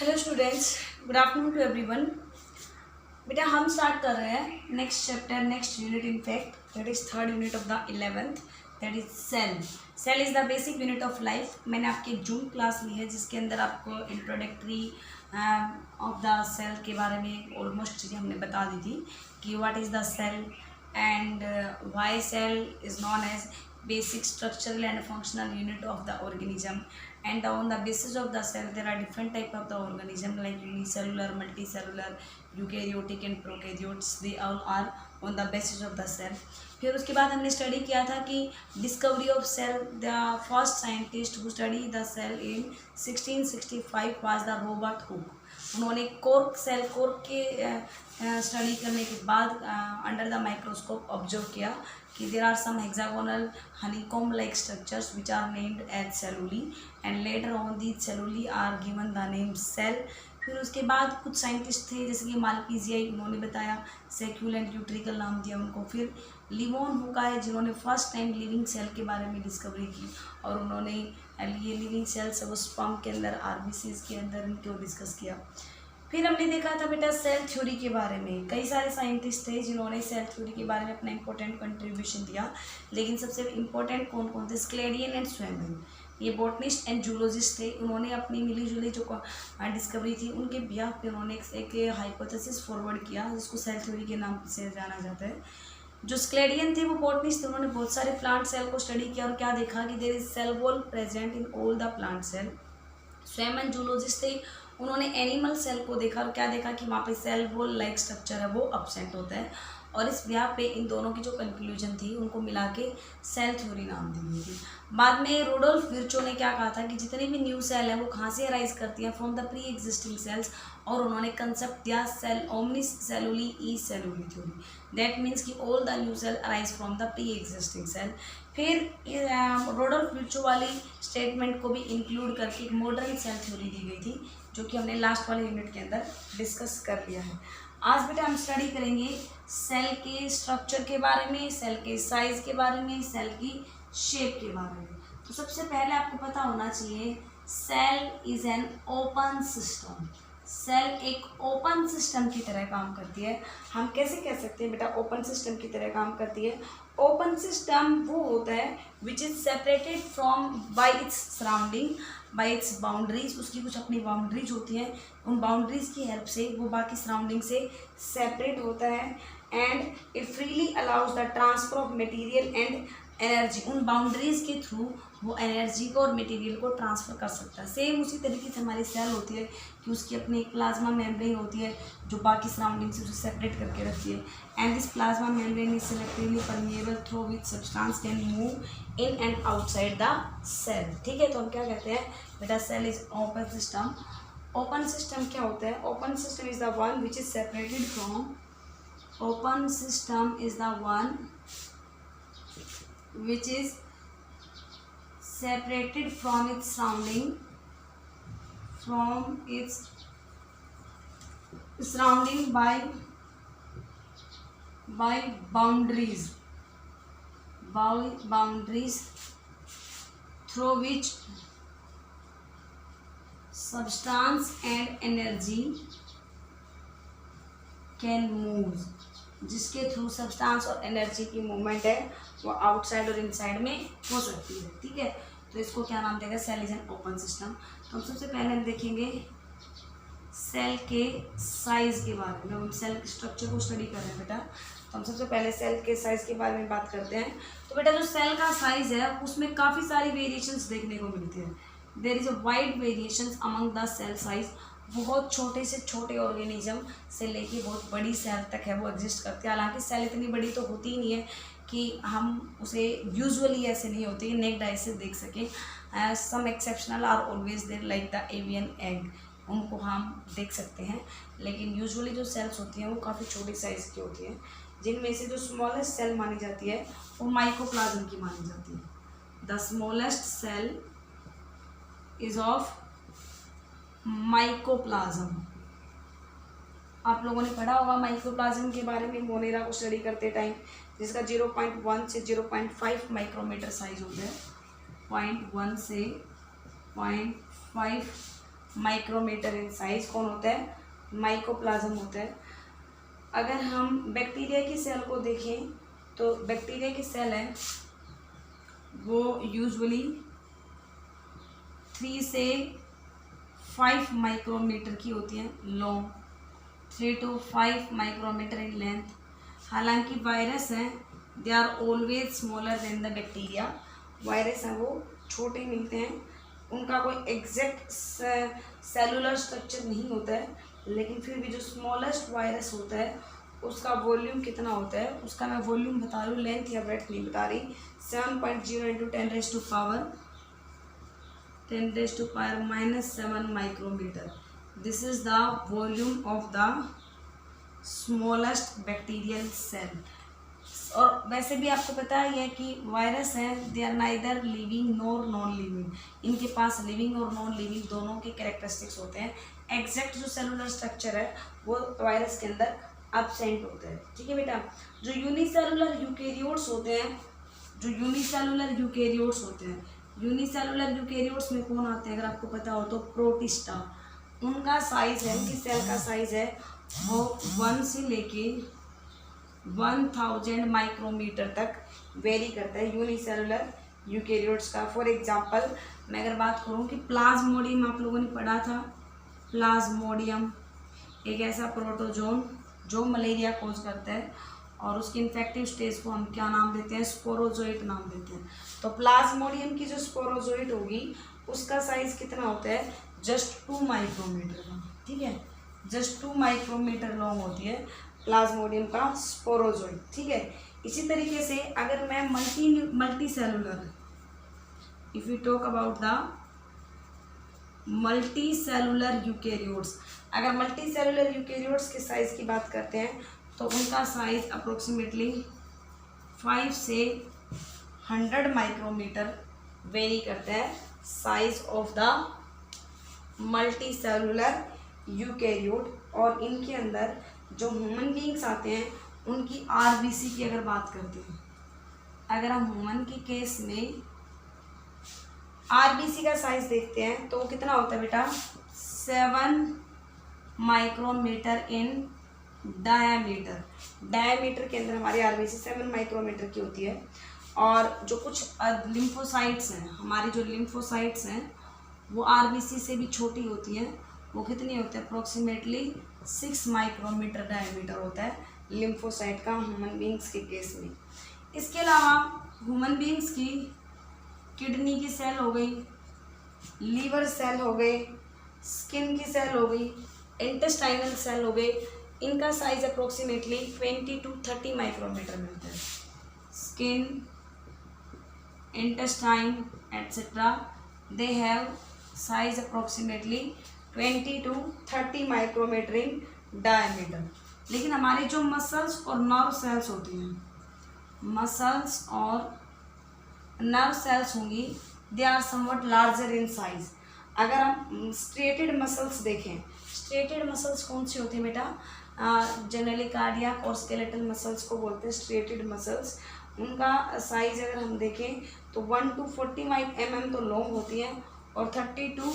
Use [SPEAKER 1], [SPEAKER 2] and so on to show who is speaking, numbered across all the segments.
[SPEAKER 1] Hello students, good afternoon to everyone. बेटा हम start कर रहे हैं next chapter, next unit in fact, that is third unit of the 11th, that is cell. Cell is the basic unit of life. मैंने आपकी जून class ली है जिसके अंदर आपको इंट्रोडक्टरी ऑफ द सेल के बारे में ऑलमोस्ट चीज़ें हमने बता दी थी कि what is the cell and why cell is known as basic structural and functional unit of the organism, and on the basis of the cell there are different type of the organism like unicellular, multicellular, eukaryotic and prokaryotes. They all are on the basis of the cell. फिर उसके बाद हमने study किया था कि discovery of cell, the first scientist who study the cell in 1665 was the Robert Hooke. उन्होंने cork cell, cork के study करने के बाद अंडर द माइक्रोस्कोप ऑब्जर्व किया कि there are some hexagonal honeycomb like structures which are named as celluli and later on these celluli are given the name cell. फिर उसके बाद कुछ साइंटिस्ट थे जैसे कि मालपीजियाई, उन्होंने बताया सेक्यूल एंड यूट्रिकल नाम दिया उनको। फिर लिवोन हुका है जिन्होंने फर्स्ट टाइम लिविंग सेल के बारे में डिस्कवरी की और उन्होंने ये लिविंग सेल्स वो स्पर्म के अंदर, आरबीसीज के अंदर इनको डिस्कस किया। फिर हमने देखा था बेटा सेल थ्योरी के बारे में। कई सारे साइंटिस्ट थे जिन्होंने सेल थ्योरी के बारे में अपना इंपॉर्टेंट कंट्रीब्यूशन दिया, लेकिन सबसे इम्पोर्टेंट कौन कौन थे? स्क्लेडियन एंड स्वैमन, ये बॉटनिस्ट एंड जूलॉजिस्ट थे। उन्होंने अपनी मिली जुली जो डिस्कवरी थी उनके बिहाफ पे उन्होंने एक हाइपोथेसिस फॉरवर्ड किया जिसको सेल थ्योरी के नाम से जाना जाता है। जो स्क्लेडियन थे वो बॉटनिस्ट थे, उन्होंने बहुत सारे प्लांट सेल को स्टडी किया और क्या देखा कि there is cell wall present in all the plant cell. Schwann zoologist थे, उन्होंने एनिमल सेल को देखा और क्या देखा कि वहाँ पे सेल वॉल लाइक स्ट्रक्चर है वो अब्सेंट होता है, और इस ब्याह पे इन दोनों की जो कंक्लूजन थी उनको मिला के सेल थ्योरी नाम दी गई थी। बाद में रोडोल्फ विर्चो ने क्या कहा था कि जितनी भी न्यू सेल है वो कहाँ से अराइज करती हैं? From the pre existing cells, और उन्होंने कंसेप्ट दिया cell omnis cellula e cellula theory. That means कि all the new cell arise from the pre existing cell. फिर रोडोल्फ विर्चो वाली स्टेटमेंट को भी इंक्लूड करके एक मॉडर्न सेल थ्योरी दी गई थी जो कि हमने लास्ट वाले यूनिट के अंदर डिस्कस कर लिया है। आज बेटा हम स्टडी करेंगे सेल के स्ट्रक्चर के बारे में, सेल के साइज के बारे में, सेल की शेप के बारे में। तो सबसे पहले आपको पता होना चाहिए cell is an open system. Cell एक ओपन सिस्टम की तरह काम करती है। हम कैसे कह सकते हैं बेटा ओपन सिस्टम की तरह काम करती है? ओपन सिस्टम वो होता है which is separated from by its surrounding, bye it's boundaries. उसकी कुछ अपनी बाउंड्रीज होती हैं, उन बाउंड्रीज की हेल्प से वो बाकी सराउंडिंग से सेपरेट होता है, and it freely allows the transfer of material and energy. उन बाउंड्रीज के थ्रू वो एनर्जी को और मटेरियल को ट्रांसफ़र कर सकता है। सेम उसी तरीके से हमारी सेल होती है कि उसकी अपनी एक प्लाज्मा मेम्ब्रेन होती है जो बाकी सराउंडिंग से उसे सेपरेट करके रखती है, and this plasma membrane is selectively permeable through which substance can move in and outside the cell. ठीक है, तो हम क्या कहते हैं बेटा cell is open system. Open system क्या होता है? Open system is the one which is separated from, open system is the one which is separated from its surrounding, by boundaries, through which substance and energy can move, जिसके through substance और energy की movement है वो outside और inside में हो सकती है। ठीक है, तो इसको क्या नाम देगा? Cell is an open system. तो हम सबसे पहले हम देखेंगे सेल के साइज के बारे में। हम सेल के स्ट्रक्चर को स्टडी कर रहे हैं बेटा, तो हम सबसे पहले सेल के साइज के बारे में बात करते हैं। तो बेटा जो सेल का साइज है उसमें काफ़ी सारी वेरिएशंस देखने को मिलती है। There is a wide variations among the cell size. बहुत छोटे से छोटे ऑर्गेनिज्म से लेके बहुत बड़ी सेल तक है वो एग्जिस्ट करती है। हालांकि सेल इतनी बड़ी तो होती ही नहीं है कि हम उसे यूजुअली ऐसे नहीं होती है नेक्ड आई से देख सकें। Some exceptional are always there like the avian egg, उनको हम देख सकते हैं, लेकिन यूजुअली जो सेल्स होती हैं वो काफ़ी छोटी साइज़ की होती हैं, जिनमें से जो स्मॉलेस्ट सेल मानी जाती है वो माइकोप्लाज्म की मानी जाती है। The smallest cell is of mycoplasma. आप लोगों ने पढ़ा होगा माइकोप्लाज्म के बारे में मोनेरा को स्टडी करते टाइम, जिसका 0.1 से 0.5 माइक्रोमीटर साइज होता है। 0.1 से 0.5 माइक्रोमीटर इन साइज कौन होता है? माइकोप्लाज्म होता है। अगर हम बैक्टीरिया की सेल को देखें तो बैक्टीरिया की सेल है वो यूजुअली 3 से 5 माइक्रोमीटर की होती हैं long, 3 to 5 micrometre in length. हालांकि वायरस हैं they are always smaller than the bacteria. Virus हैं वो छोटे मिलते हैं, उनका कोई एग्जैक्ट सेलुलर स्ट्रक्चर नहीं होता है, लेकिन फिर भी जो स्मॉलेस्ट वायरस होता है उसका वॉल्यूम कितना होता है उसका मैं वॉल्यूम बता रही हूँ, लेंथ या ब्रेड्थ नहीं बता रही। 7.0 into 10⁻⁻⁻7 micrometre. This is the volume of the smallest bacterial cell. और वैसे भी आपको पता है कि वायरस हैं they are neither living nor non living. इनके पास लिविंग और नॉन लिविंग दोनों के कैरेक्टरिस्टिक्स होते हैं। एग्जैक्ट जो सेलुलर स्ट्रक्चर है वो वायरस के अंदर एब्सेंट होता है। ठीक है बेटा। जो यूनिसेलुलर यूकेरियोट्स होते हैं, यूनिसेलुलर यूकेरियोट्स में कौन आते हैं अगर आपको पता हो तो? प्रोटिस्टा। उनका साइज है, उनकी सेल का साइज है वो 1 से लेके 1000 माइक्रोमीटर तक वेरी करता है यूनिसेलुलर यूकेरियोट्स का। फॉर एग्जांपल मैं अगर बात करूं कि प्लाज्मोडियम आप लोगों ने पढ़ा था, प्लाज्मोडियम एक ऐसा प्रोटोजोन जो मलेरिया कोज करता है और उसकी इन्फेक्टिव स्टेज को हम क्या नाम देते हैं? स्पोरोजोइट नाम देते हैं। तो प्लाज्मोडियम की जो स्पोरोजोइट होगी उसका साइज कितना होता है? जस्ट 2 माइक्रोमीटर का। ठीक है, जस्ट 2 माइक्रोमीटर लॉन्ग होती है प्लाज्मोडियम का स्पोरोजोइट। ठीक है। इसी तरीके से अगर मैं multi cellular, if you talk about the multi cellular eukaryotes, अगर मल्टी सेलुलर यूकेरियोट्स के साइज की बात करते हैं तो उनका साइज अप्रोक्सीमेटली 5 से 100 माइक्रोमीटर वेरी करता है size of the multi cellular eukaryote. और इनके अंदर जो ह्यूमन बींग्स आते हैं उनकी आरबीसी की अगर बात करते हैं, अगर हम ह्यूमन के केस में आरबीसी का साइज देखते हैं तो कितना होता है बेटा? 7 माइक्रोमीटर इन डायामीटर। डायामीटर के अंदर हमारी आरबीसी 7 माइक्रोमीटर की होती है। और जो कुछ लिम्फोसाइट्स हैं, हमारी जो लिम्फोसाइट्स हैं वो आरबीसी से भी छोटी होती हैं। वो कितनी होती है? अप्रोक्सीमेटली 6 माइक्रोमीटर डायमीटर होता है लिम्फोसाइट का ह्यूमन बींग्स के केस में। इसके अलावा ह्यूमन बींग्स की किडनी की सेल हो गई, लीवर सेल हो गए, स्किन की सेल हो गई, इंटेस्टाइनल सेल हो गए, इनका साइज अप्रोक्सीमेटली 20 to 30 माइक्रोमीटर मिलता है। Skin, intestine etcetera they have size approximately 20 to 30 micrometre in diameter. लेकिन हमारे जो मसल्स और नर्व सेल्स होती हैं, मसल्स और नर्व सेल्स होंगी they are somewhat larger in size. अगर हम स्ट्रेटेड मसल्स देखें, स्ट्रेटेड मसल्स कौन सी होती है बेटा? जनरली कार्डियक और स्केलेटल मसल्स को बोलते हैं स्ट्रेटेड मसल्स। उनका साइज अगर हम देखें तो 1 to 40 mm तो लॉन्ग होती है और 32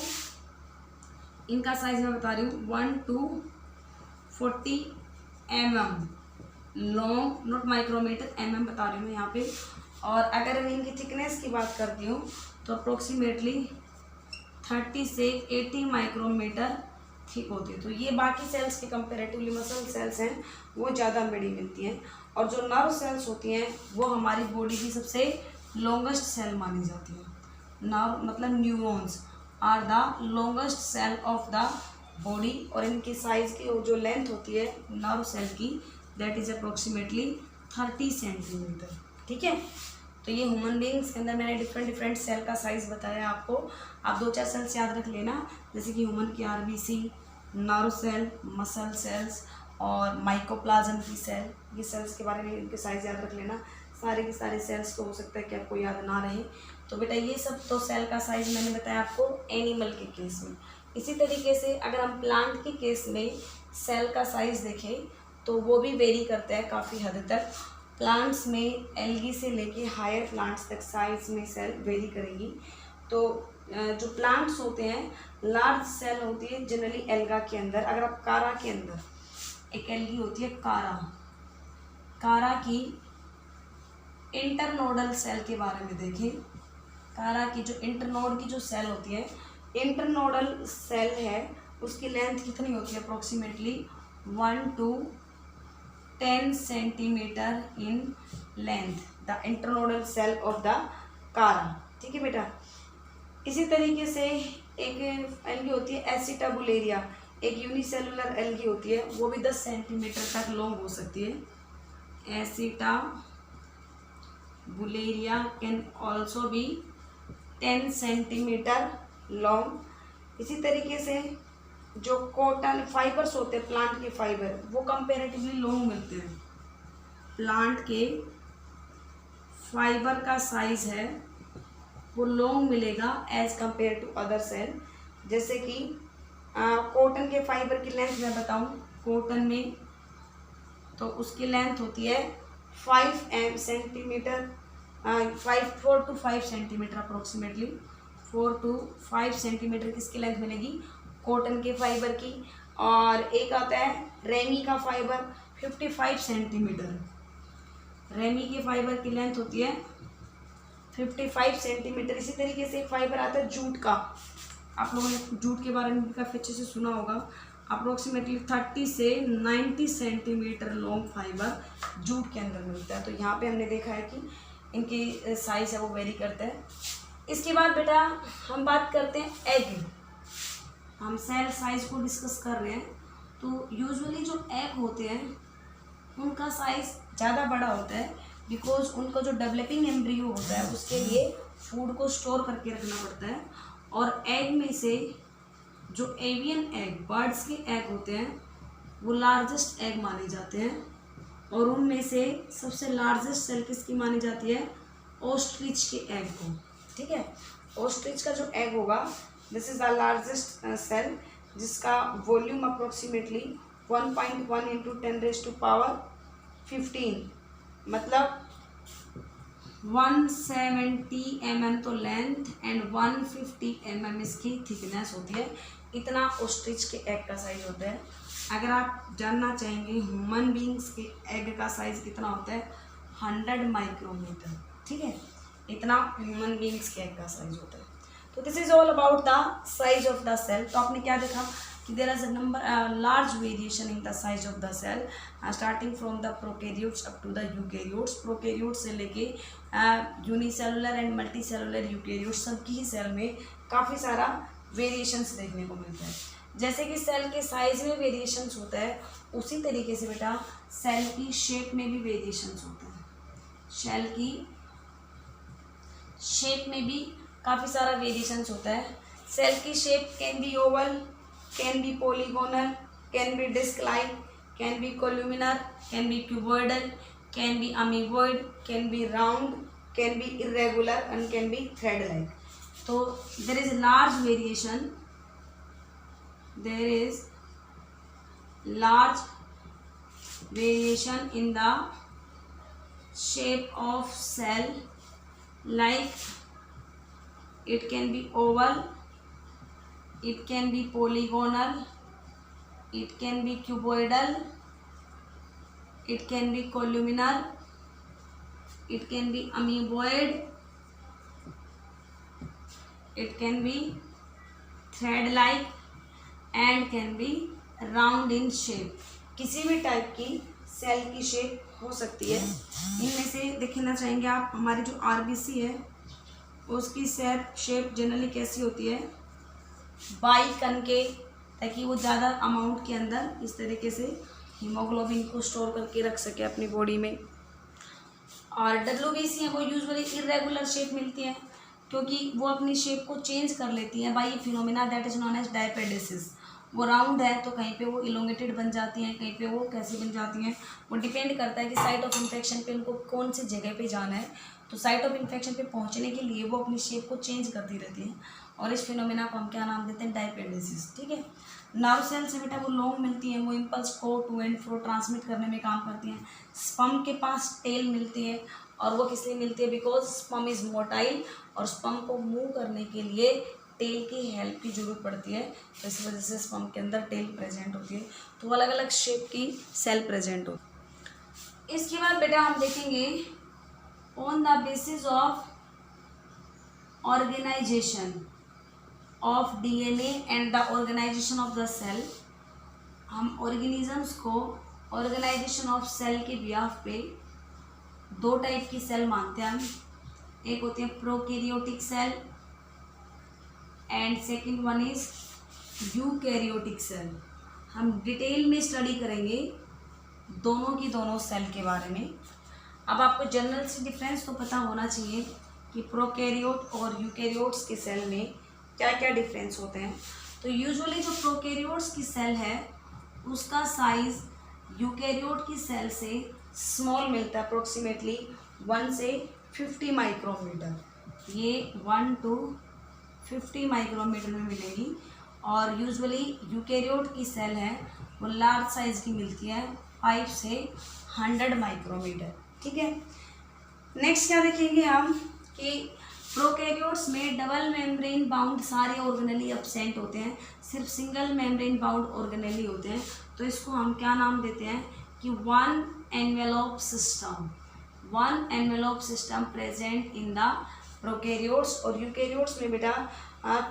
[SPEAKER 1] इनका साइज मैं बता रही हूँ 1 to 40 mm long, not micrometre, mm बता रही हूँ मैं यहाँ पे। और अगर मैं इनकी थिकनेस की बात करती हूँ तो अप्रोक्सीमेटली 30 से 80 माइक्रोमीटर थिक होती है। तो ये बाकी सेल्स के कंपेरेटिवली मसल सेल्स हैं वो ज़्यादा बड़ी मिलती हैं। और जो नर्व सेल्स होती हैं वो हमारी बॉडी की सबसे लॉन्गेस्ट सेल मानी जाती है। नर्व मतलब neurons are the longest cell of the body. और इनकी साइज की जो लेंथ होती है नर्व सेल की दैट इज अप्रोक्सीमेटली 30 सेंटीमीटर। ठीक है। तो ये ह्यूमन बींग्स के अंदर मैंने डिफरेंट सेल का साइज बताया आपको। आप 2-4 सेल्स याद रख लेना, जैसे कि ह्यूमन की RBC, nerve cell, muscle cells और माइकोप्लाज्म की सेल। ये सेल्स के बारे में इनके साइज याद रख लेना। सारे के सारे सेल्स तो हो सकता है कि आपको याद ना रहे। तो बेटा ये सब तो सेल का साइज मैंने बताया आपको एनिमल के केस में। इसी तरीके से अगर हम प्लांट के केस में सेल का साइज देखें तो वो भी वेरी करता है काफ़ी हद तक। प्लांट्स में एल्गी से लेके हायर प्लांट्स तक साइज में सेल वेरी करेगी। तो जो प्लांट्स होते हैं लार्ज सेल होती है जनरली एल्गा के अंदर। अगर आप कारा के अंदर एक एल्गी होती है कारा की इंटरनोडल सेल के बारे में देखें। कारा की जो इंटरनोड की जो सेल होती है, इंटरनोडल सेल है, उसकी लेंथ कितनी होती है approximately 1 to 10 centimetre in length, the internodal cell of the Chara. ठीक है बेटा। इसी तरीके से एक एल्गी होती है एसिटाबुलेरिया, एक यूनिसेलुलर एल्गी होती है, वो भी 10 सेंटीमीटर तक लॉन्ग हो सकती है। Acetabularia can also be 10 centimetre long. इसी तरीके से जो कॉटन फाइबर्स होते हैं प्लांट के फाइबर, वो कंपेरेटिवली लॉन्ग मिलते हैं। प्लांट के फाइबर का साइज है वो लॉन्ग मिलेगा as compare to other cell. जैसे कि कॉटन के फाइबर की लेंथ मैं बताऊं, कॉटन में तो उसकी लेंथ होती है 5 centimetre, 4 to 5 centimetre approximately. 4 to 5 centimetre किसकी लेंथ मिलेगी, कॉटन के फाइबर की। और एक आता है रेमी का फाइबर 55 सेंटीमीटर। रेमी के फाइबर की लेंथ होती है 55 सेंटीमीटर। इसी तरीके से एक फाइबर आता है जूट का, आप लोगों ने जूट के बारे में भी काफ़ी अच्छे से सुना होगा। अप्रोक्सीमेटली 30 से 90 सेंटीमीटर लॉन्ग फाइबर जूट के अंदर मिलता है। तो यहाँ पे हमने देखा है कि इनकी साइज है वो वेरी करता है। इसके बाद बेटा हम बात करते हैं एग। हम सेल साइज को डिस्कस कर रहे हैं, तो यूजुअली जो एग होते हैं उनका साइज ज़्यादा बड़ा होता है, बिकॉज उनका जो डेवलपिंग एम्ब्रियो होता है उसके लिए फूड को स्टोर करके रखना पड़ता है। और एग में से जो एवियन एग, बर्ड्स के एग होते हैं, वो लार्जेस्ट एग माने जाते हैं। और उनमें से सबसे लार्जेस्ट सेल किसकी मानी जाती है, ऑस्ट्रिच के एग को। ठीक है, ऑस्ट्रिच का जो एग होगा, this is the largest cell, जिसका वॉल्यूम अप्रोक्सीमेटली 1.1 इंटू 10⁻15, मतलब 170 mm तो लेंथ एंड 150 mm इसकी थिकनेस होती है। इतना ऑस्ट्रिच के एग का साइज होता है। अगर आप जानना चाहेंगे ह्यूमन बींग्स के एग का साइज कितना होता है, 100 माइक्रोमीटर। ठीक है, इतना ह्यूमन बींग्स के एग का साइज होता है। तो this is all about the size of the cell. तो आपने क्या देखा कि there is a large variation in the size of the cell, starting from the prokaryotes up to the eukaryotes. Prokaryotes से लेके unicellular and multicellular eukaryotes, सबकी ही cell में काफ़ी सारा वेरिएशंस देखने को मिलता है। जैसे कि सेल के साइज में वेरिएशंस होता है, उसी तरीके से बेटा सेल की शेप में भी वेरिएशंस होते हैं। सेल की शेप में भी काफ़ी सारा वेरिएशंस होता है। सेल की shape can be oval, can be polygonal, can be disc like, can be columnar, can be cuboidal, can be amoeboid, can be round, can be irregular and can be thread like. तो there is large variation, there is large variation in the shape of cell, like it can be oval, it can be polygonal, it can be cuboidal, it can be columnar, it can be amoeboid, it can be thread like and can be round in shape. किसी भी type की cell की shape हो सकती है। इनमें से देखना चाहेंगे आप, हमारी जो आरबीसी है उसकी शेप जनरली कैसी होती है, बाइकन के, ताकि वो ज़्यादा अमाउंट के अंदर इस तरीके से हीमोग्लोबिन को स्टोर करके रख सके अपनी बॉडी में। और डब्ल्यूबीसी है वो यूजुअली इरेगुलर शेप मिलती है, क्योंकि वो अपनी शेप को चेंज कर लेती हैं by phenomena that is known as diapedesis. वो राउंड है तो कहीं पे वो इलोंगेटेड बन जाती हैं, कहीं पे वो कैसी बन जाती हैं, वो डिपेंड करता है कि साइट ऑफ इन्फेक्शन पे उनको कौन सी जगह पे जाना है। तो साइट ऑफ इन्फेक्शन पे पहुंचने के लिए वो अपनी शेप को चेंज करती रहती हैं, और इस फिनोमिना को हम क्या नाम देते हैं, डायपेडेसिस। ठीक है, नर्व सेल से बेटा वो लॉन्ग मिलती हैं, वो इम्पल्स को टू एंड फ्रो ट्रांसमिट करने में काम करती हैं। स्पर्म के पास टेल मिलती है, और वो किस लिए मिलती है, बिकॉज स्पर्म इज मोटाइल, और स्पर्म को मूव करने के लिए टेल की हेल्प की ज़रूरत पड़ती है, तो इस वजह से स्पर्म के अंदर टेल प्रेजेंट होती है। तो अलग अलग शेप की सेल प्रेजेंट होती है। इसके बाद बेटा हम देखेंगे on the basis of organization of DNA and the organization of the cell, हम ऑर्गेनिजम्स को ऑर्गेनाइजेशन ऑफ सेल के बिहाफ पे दो टाइप की सेल मानते हैं हम। एक होती है prokaryotic cell and second one is eukaryotic cell. हम डिटेल में स्टडी करेंगे दोनों की दोनों सेल के बारे में। अब आपको जनरल से डिफरेंस तो पता होना चाहिए कि प्रोकैरियोट और यूकैरियोट्स के सेल में क्या क्या डिफरेंस होते हैं। तो यूजुअली जो प्रोकैरियोट्स की सेल है उसका साइज यूकैरियोट की सेल से स्मॉल मिलता है, अप्रोक्सीमेटली 1 से 50 माइक्रोमीटर। ये 1 to 50 माइक्रोमीटर में मिलेगी। और यूजुअली यूकैरियोट की सेल है वो लार्ज साइज की मिलती है, 5 से 100 माइक्रोमीटर। ठीक है, नेक्स्ट क्या देखेंगे हम कि प्रोकैरियोट्स में डबल मेम्ब्रेन बाउंड सारे ऑर्गेनेली एब्सेंट होते हैं, सिर्फ सिंगल मेम्ब्रेन बाउंड ऑर्गेनेली होते हैं। तो इसको हम क्या नाम देते हैं कि one envelope system, one envelope system present in the prokaryotes. और यूकैरियोट्स में बेटा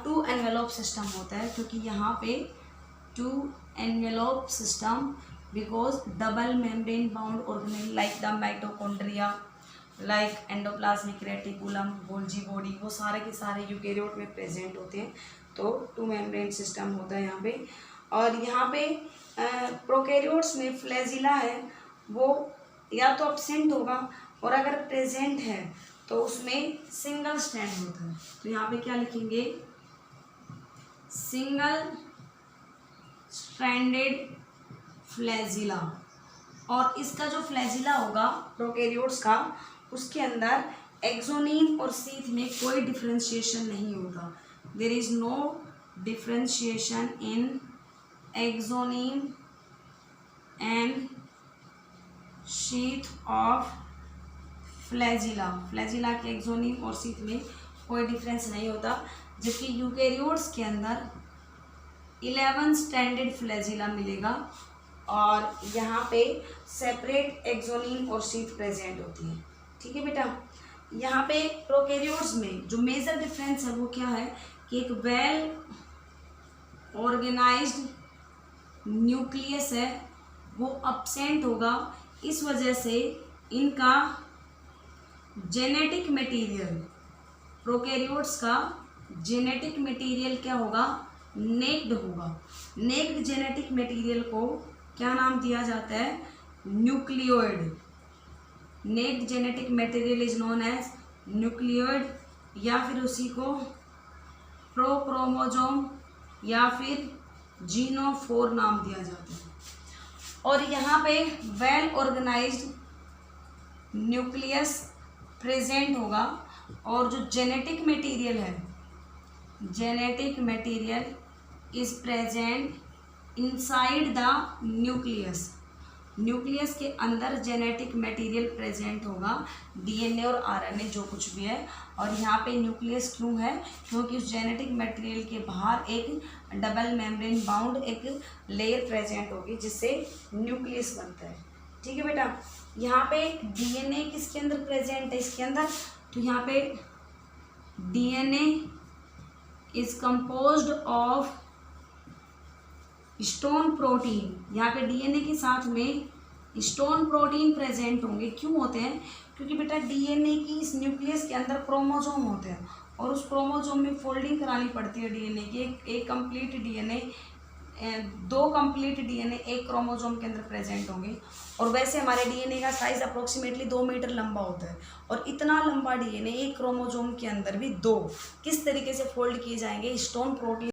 [SPEAKER 1] 2 एनवेलोप सिस्टम होता है, क्योंकि यहाँ पे 2 envelope system because double membrane bound organelle like the mitochondria, like endoplasmic reticulum, Golgi body, वो सारे के सारे यूकैरियोट में प्रेजेंट होते हैं। तो 2 मेम्ब्रेन सिस्टम होता है यहाँ पे। और यहाँ पे प्रोकैरियोट्स में फ्लैजिला है वो या तो एब्सेंट होगा, और अगर प्रेजेंट है तो उसमें सिंगल स्ट्रैंड होता है। तो यहाँ पे क्या लिखेंगे, सिंगल स्ट्रैंडेड फ्लैजिला। और इसका जो फ्लैजिला होगा प्रोकैरियोट्स का, उसके अंदर एक्सोनीम और सीथ में कोई डिफ्रेंशिएशन नहीं होगा। There is no differentiation in axoneme and sheath of flagella. Flagella के एक्सोनीम और सीथ में कोई डिफरेंस नहीं होता, जबकि यूकैरियोट्स के अंदर 11 स्टैंडर्ड फ्लैजिला मिलेगा और यहाँ पे सेपरेट एक्सोनीम और सीथ प्रेजेंट होती है। ठीक है बेटा, यहाँ पे प्रोकैरियोट्स में जो मेजर डिफरेंस है वो क्या है कि एक वेल ऑर्गेनाइज्ड न्यूक्लियस है वो एब्सेंट होगा। इस वजह से इनका जेनेटिक मटेरियल, प्रोकैरियोट्स का जेनेटिक मटेरियल क्या होगा, नेक्ड होगा। नेक्ड जेनेटिक मटेरियल को क्या नाम दिया जाता है, nucleoid. Naked genetic material is known as nucleoid, या फिर उसी को प्रोक्रोमोसोम या फिर जीनोफोर नाम दिया जाता है। और यहाँ पे वेल ऑर्गेनाइज्ड न्यूक्लियस प्रेजेंट होगा, और जो जेनेटिक मटेरियल है, genetic material is present inside the nucleus. Nucleus के अंदर जेनेटिक मटेरियल प्रेजेंट होगा, डीएनए और आरएनए जो कुछ भी है। और यहाँ पे न्यूक्लियस क्यों है, क्योंकि उस जेनेटिक मटेरियल के बाहर एक डबल मेम्ब्रेन बाउंड एक लेयर प्रेजेंट होगी जिससे न्यूक्लियस बनता है। ठीक है बेटा, यहाँ पे डीएनए किसके अंदर प्रेजेंट है, इसके अंदर। तो यहाँ पे DNA is composed of stone protein. यहाँ पे डीएनए के साथ में स्टोन प्रोटीन प्रेजेंट होंगे। क्यों होते हैं, क्योंकि बेटा डीएनए की इस न्यूक्लियस के अंदर क्रोमोसोम होते हैं, और उस क्रोमोसोम में फोल्डिंग करानी पड़ती है डीएनए की। एक कंप्लीट डीएनए, 2 कंप्लीट डीएनए एक क्रोमोसोम के अंदर प्रेजेंट होंगे। और वैसे हमारे डीएनए का साइज अप्रोक्सीमेटली 2 मीटर लंबा होता है, और इतना लंबा डीएनए एक क्रोमोसोम के अंदर भी 2 किस तरीके से फोल्ड किए जाएंगे, स्टोन प्रोटीन